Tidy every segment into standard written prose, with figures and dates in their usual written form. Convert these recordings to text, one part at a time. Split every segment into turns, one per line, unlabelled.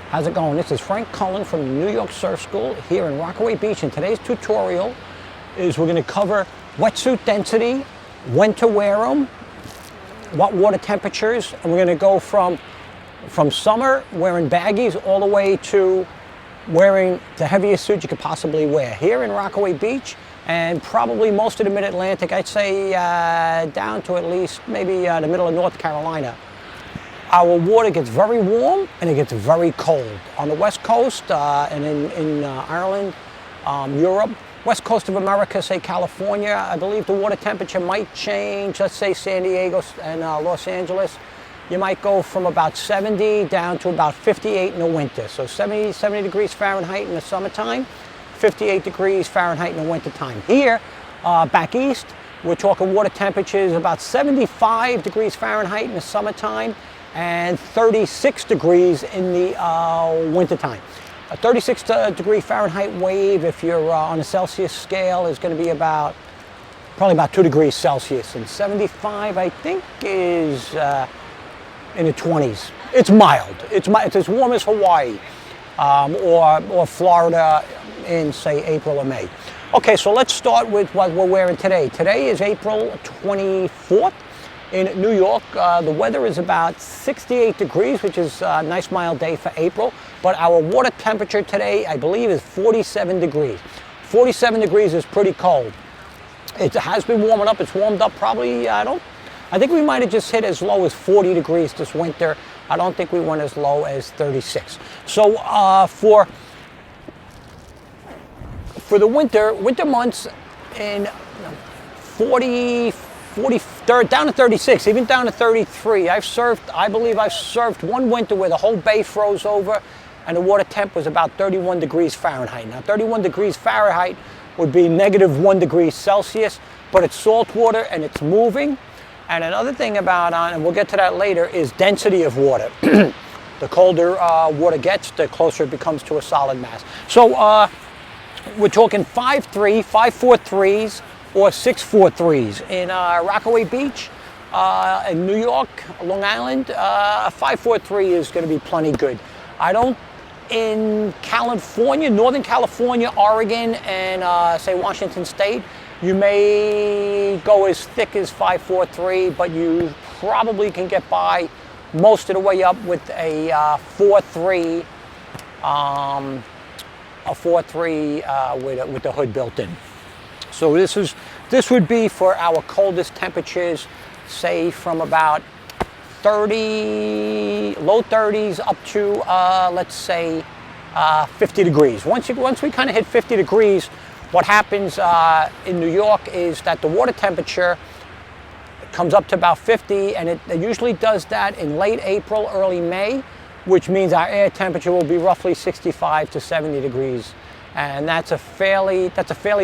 How's it going? This is Frank Cullen from the New York Surf School here in Rockaway Beach, and today's tutorial is we're going to cover wetsuit density, when to wear them, what water temperatures, and we're going to go from summer wearing baggies all the way to wearing the heaviest suit you could possibly wear. Here in Rockaway Beach and probably most of the mid-Atlantic, I'd say down to at least maybe the middle of North Carolina, our water gets very warm and it gets very cold. On the West Coast and in Ireland, Europe, West Coast of America, say California, I believe the water temperature might change. Let's say San Diego and Los Angeles, you might go from about 70 down to about 58 in the winter. So 70 degrees Fahrenheit in the summertime, 58 degrees Fahrenheit in the wintertime. Here, back east, we're talking water temperatures about 75 degrees Fahrenheit in the summertime and 36 degrees in the wintertime. A 36 degree Fahrenheit wave, if you're on a Celsius scale, is going to be probably about 2 degrees Celsius. And 75, I think, is in the 20s. It's mild. It's as warm as Hawaii or Florida in, say, April or May. Okay, so let's start with what we're wearing today. Today is April 24th. In New York, the weather is about 68 degrees, which is a nice mild day for April. But our water temperature today, I believe, is 47 degrees. 47 degrees is pretty cold. It has been warming up. It's warmed up probably, I think we might have just hit as low as 40 degrees this winter. I don't think we went as low as 36. So for the winter months in 40, down to 36, even down to 33. I believe I've surfed one winter where the whole bay froze over and the water temp was about 31 degrees Fahrenheit. Now 31 degrees Fahrenheit would be negative 1 degree Celsius, but it's salt water and it's moving. And another thing about, and we'll get to that later, is density of water. The colder water gets, the closer it becomes to a solid mass. So we're talking 5'3", 5'4'3", or 6'4'3". In Rockaway Beach, in New York, Long Island, 5'4'3" is going to be plenty good. In California, Northern California, Oregon, and say Washington State, you may go as thick as 5'4'3", but you probably can get by most of the way up with a 4'3", with the hood built in. So this would be for our coldest temperatures, say from about 30, low 30s up to let's say 50 degrees. Once we kind of hit 50 degrees, what happens in New York is that the water temperature comes up to about 50, and it usually does that in late April, early May, which means our air temperature will be roughly 65 to 70 degrees. And that's a fairly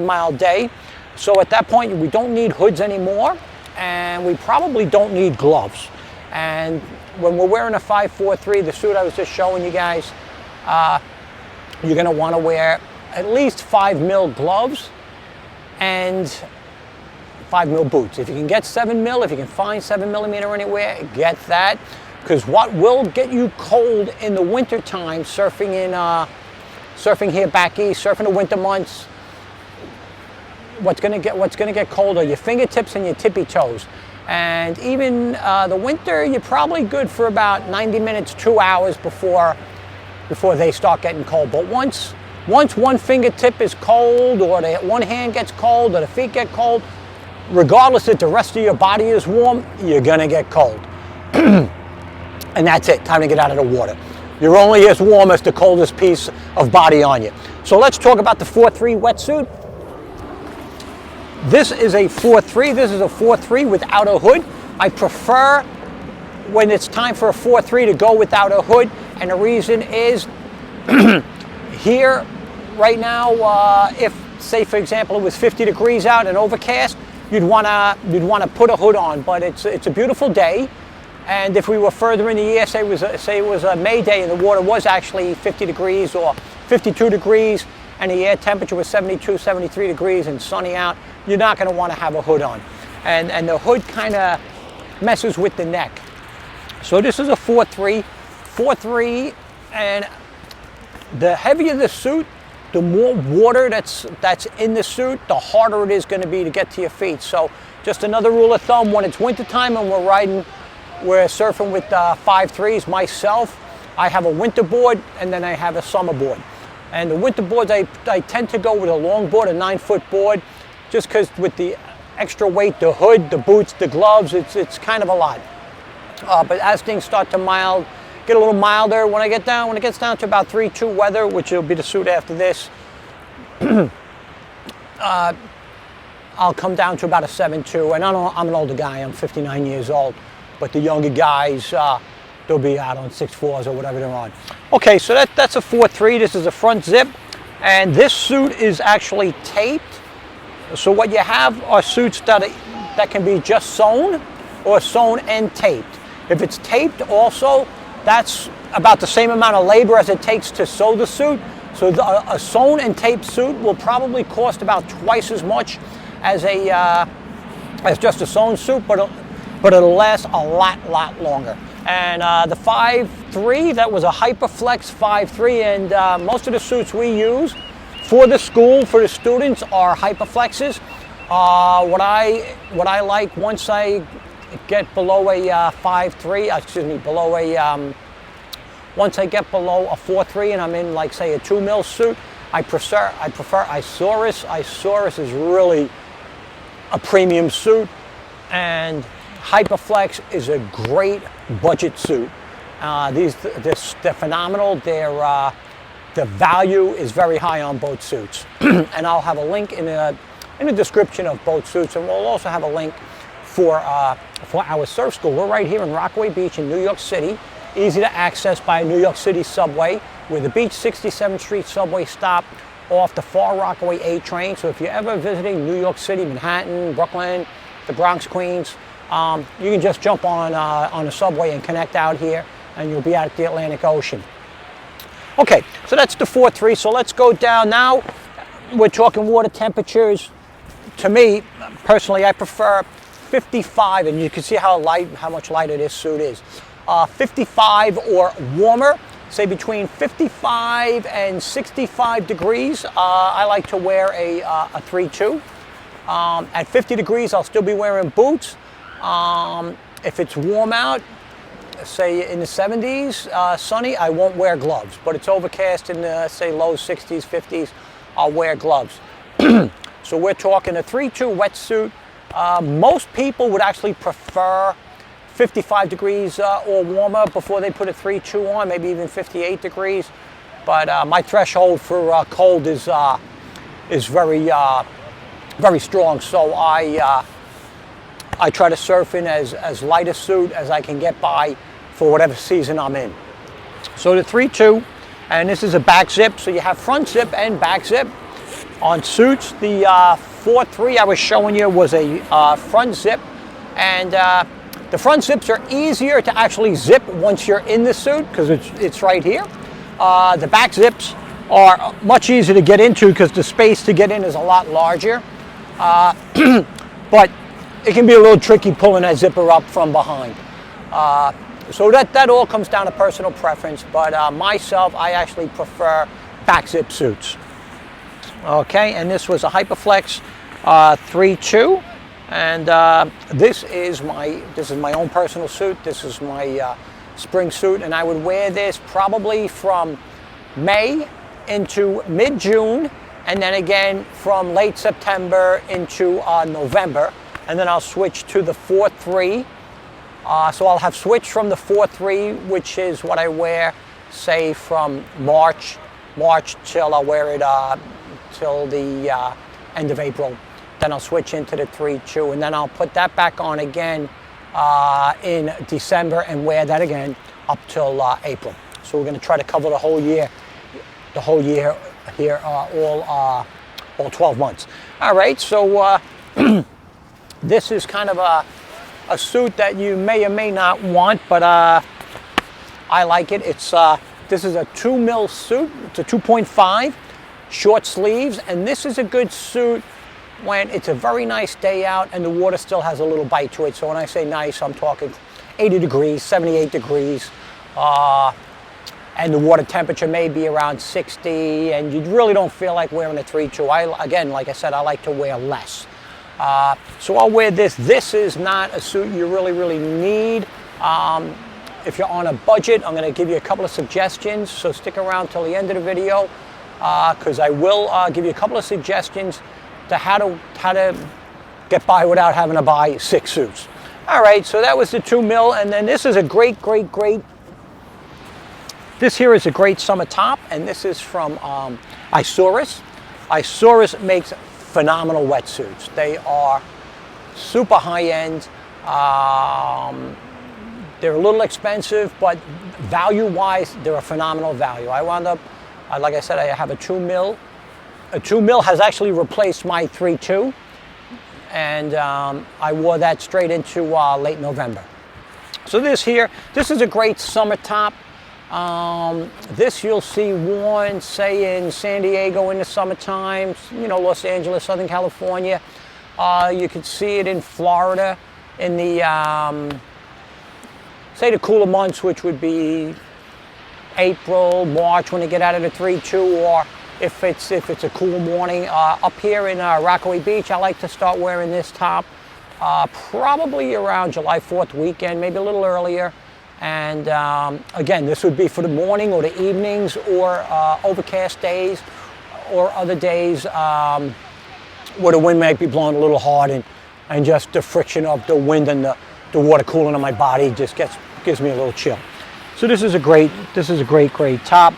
mild day. So at that point, we don't need hoods anymore, and we probably don't need gloves. And when we're wearing a 5'4'3", the suit I was just showing you guys, you're going to want to wear at least 5 mil gloves and 5 mil boots. If you can get 7 mil, if you can find 7 millimeter anywhere, get that. Because what will get you cold in the winter time, surfing here back east, surfing the winter months, what's going to get cold are your fingertips and your tippy toes. And even the winter, you're probably good for about 90 minutes, 2 hours before they start getting cold. But once one fingertip is cold, or one hand gets cold, or the feet get cold, regardless if the rest of your body is warm, you're gonna get cold. And that's it, time to get out of the water. You're only as warm as the coldest piece of body on you. So let's talk about the 4'3" wetsuit. This is a 4'3". This is a 4'3" without a hood. I prefer, when it's time for a 4'3", to go without a hood, and the reason is here right now, if say for example it was 50 degrees out and overcast, you'd want to put a hood on. But it's a beautiful day. And if we were further in the year, say it was a May day and the water was actually 50 degrees or 52 degrees and the air temperature was 72, 73 degrees and sunny out, you're not going to want to have a hood on. And the hood kind of messes with the neck. So this is a 4'3", and the heavier the suit, the more water that's in the suit, the harder it is going to be to get to your feet. So just another rule of thumb, when it's wintertime and we're surfing with 5.3s, myself, I have a winter board and then I have a summer board. And the winter boards, I tend to go with a long board, a 9-foot board, just because with the extra weight, the hood, the boots, the gloves, it's kind of a lot. But as things start to get a little milder, when it gets down to about 3.2 weather, which will be the suit after this, I'll come down to about a 7.2. And I'm an older guy, I'm 59 years old, but the younger guys, they'll be out on 6.4s or whatever they're on. Okay, so that's a 4.3. This is a front zip, and this suit is actually taped. So what you have are suits that can be just sewn or sewn and taped. If it's taped also, that's about the same amount of labor as it takes to sew the suit. So a sewn and taped suit will probably cost about twice as much as just a sewn suit, but it'll last a lot longer. And the 5.3, that was a Hyperflex 5.3, and most of the suits we use for the school, for the students, are Hyperflexes. What I like, once I get below a 5.3, once I get below a 4.3 and I'm in, like, say, a 2 mil suit, I prefer Isurus. Isurus is really a premium suit, and Hyperflex is a great budget suit. They're phenomenal. The value is very high on both suits. And I'll have a link in the description of both suits, and we'll also have a link for our surf school. We're right here in Rockaway Beach in New York City, easy to access by New York City subway. We're the Beach 67th Street subway stop off the Far Rockaway A train. So if you're ever visiting New York City, Manhattan, Brooklyn, the Bronx, Queens, you can just jump on a subway and connect out here, and you'll be out at the Atlantic Ocean. Okay, so that's the 4.3. So let's go down now. We're talking water temperatures. To me, personally, I prefer 55, and you can see how much lighter this suit is. 55 or warmer, say between 55 and 65 degrees. I like to wear a 3.2. At 50 degrees, I'll still be wearing boots. If it's warm out, say in the 70s, sunny, I won't wear gloves. But it's overcast in the, say, low 60s, 50s, I'll wear gloves. So we're talking a 3.2 wetsuit. Most people would actually prefer 55 degrees or warmer before they put a 3.2 on, maybe even 58 degrees. But my threshold for cold is very strong. So I try to surf in as light a suit as I can get by for whatever season I'm in. So the 3.2, and this is a back zip, so you have front zip and back zip on suits. The 4.3 I was showing you was a front zip, and the front zips are easier to actually zip once you're in the suit because it's right here. The back zips are much easier to get into because the space to get in is a lot larger. But it can be a little tricky pulling that zipper up from behind. So that all comes down to personal preference, but myself, I actually prefer back zip suits. Okay, and this was a Hyperflex 3.2, and this is my own personal suit. This is my spring suit, and I would wear this probably from May into mid-June, and then again from late September into November, and then I'll switch to the 4.3. So I'll have switched from the 4.3, which is what I wear, say, from March till I'll wear it till the end of April. Then I'll switch into the 3.2, and then I'll put that back on again in December and wear that again up till April. So we're going to try to cover the whole year here, all 12 months. All right, so this is kind of a suit that you may or may not want, but I like it. This is a 2 mil suit. It's a 2.5, short sleeves, and this is a good suit when it's a very nice day out and the water still has a little bite to it. So when I say nice, I'm talking 80 degrees, 78 degrees. and the water temperature may be around 60, and you really don't feel like wearing a 3-2. Again, like I said, I like to wear less. So I'll wear this. This is not a suit you really need. If you're on a budget, I'm going to give you a couple of suggestions, so stick around till the end of the video, because I will give you a couple of suggestions to how to get by without having to buy 6 suits. All right, so that was the 2 mil, and then this is a great. This here is a great summer top, and this is from Isurus. Isurus makes phenomenal wetsuits. They are super high-end. They're a little expensive, but value-wise, they're a phenomenal value. I wound up, like I said, I have a 2 mil. A 2 mil has actually replaced my 3-2, and I wore that straight into late November. So this is a great summer top. This you'll see worn, say, in San Diego in the summertime, you know, Los Angeles, Southern California. You could see it in Florida in the, say, the cooler months, which would be April, March, when they get out of the 3-2, or if it's a cool morning. Up here in Rockaway Beach, I like to start wearing this top probably around July 4th weekend, maybe a little earlier. And again, this would be for the morning or the evenings, or overcast days, or other days where the wind might be blowing a little hard, and just the friction of the wind and the water cooling on my body just gives me a little chill. So this is a great top.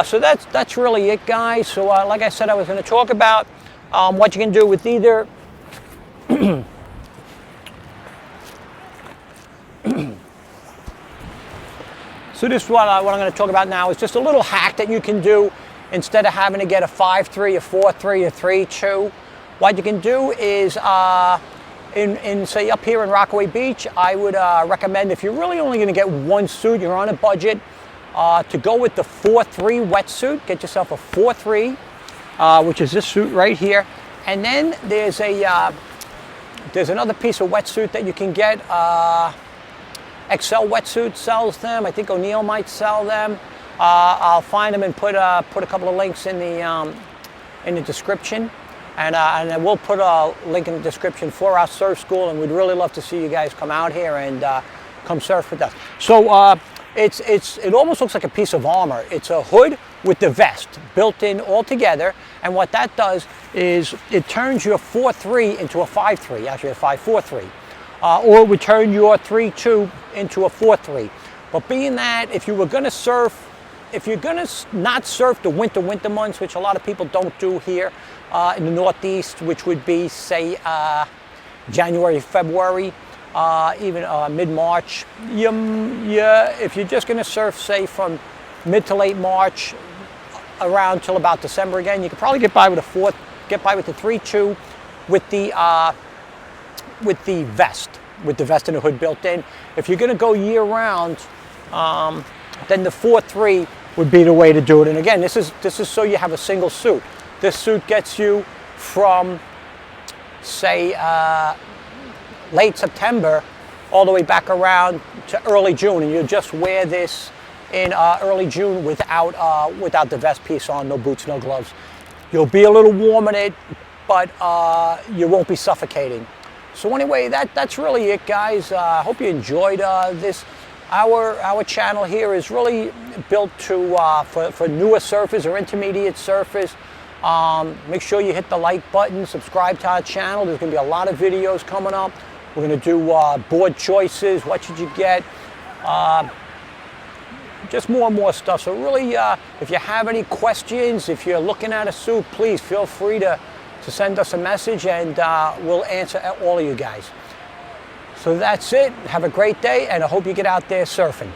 So that's really it, guys. So like I said, I was going to talk about what you can do with either So this is what I'm going to talk about now, is just a little hack that you can do instead of having to get a 5-3, a 4-3, a 3-2. What you can do is, say up here in Rockaway Beach, I would recommend, if you're really only going to get 1 suit, you're on a budget, to go with the 4-3 wetsuit. Get yourself a 4-3, which is this suit right here. And then there's another piece of wetsuit that you can get. Excel Wetsuit sells them. I think O'Neill might sell them. I'll find them and put a couple of links in the description, and I will put a link in the description for our surf school. And we'd really love to see you guys come out here and come surf with us. So it almost looks like a piece of armor. It's a hood with the vest built in all together, and what that does is it turns your 4-3 into a 5-3, actually a 5-4-3. Or it would turn your 3-2 into a 4-3. But being that, if you're going to not surf the winter months, which a lot of people don't do here in the Northeast, which would be, say, January, February, even mid-March, if you're just going to surf, say, from mid to late March around till about December again, you could probably get by with the 3-2 with the vest and the hood built in. If you're going to go year round, then the 4-3 would be the way to do it. And again, this is so you have a single suit. This suit gets you from, say, late September all the way back around to early June, and you just wear this in early June without the vest piece on, no boots, no gloves. You'll be a little warm in it, but you won't be suffocating. So anyway, that's really it, guys. I hope you enjoyed this. Our channel here is really built for newer surfers or intermediate surfers. Make sure you hit the like button, subscribe to our channel. There's going to be a lot of videos coming up. We're going to do board choices, what should you get, just more and more stuff. So really, if you have any questions, if you're looking at a suit, please feel free to send us a message, and we'll answer all of you guys. So that's it. Have a great day, and I hope you get out there surfing.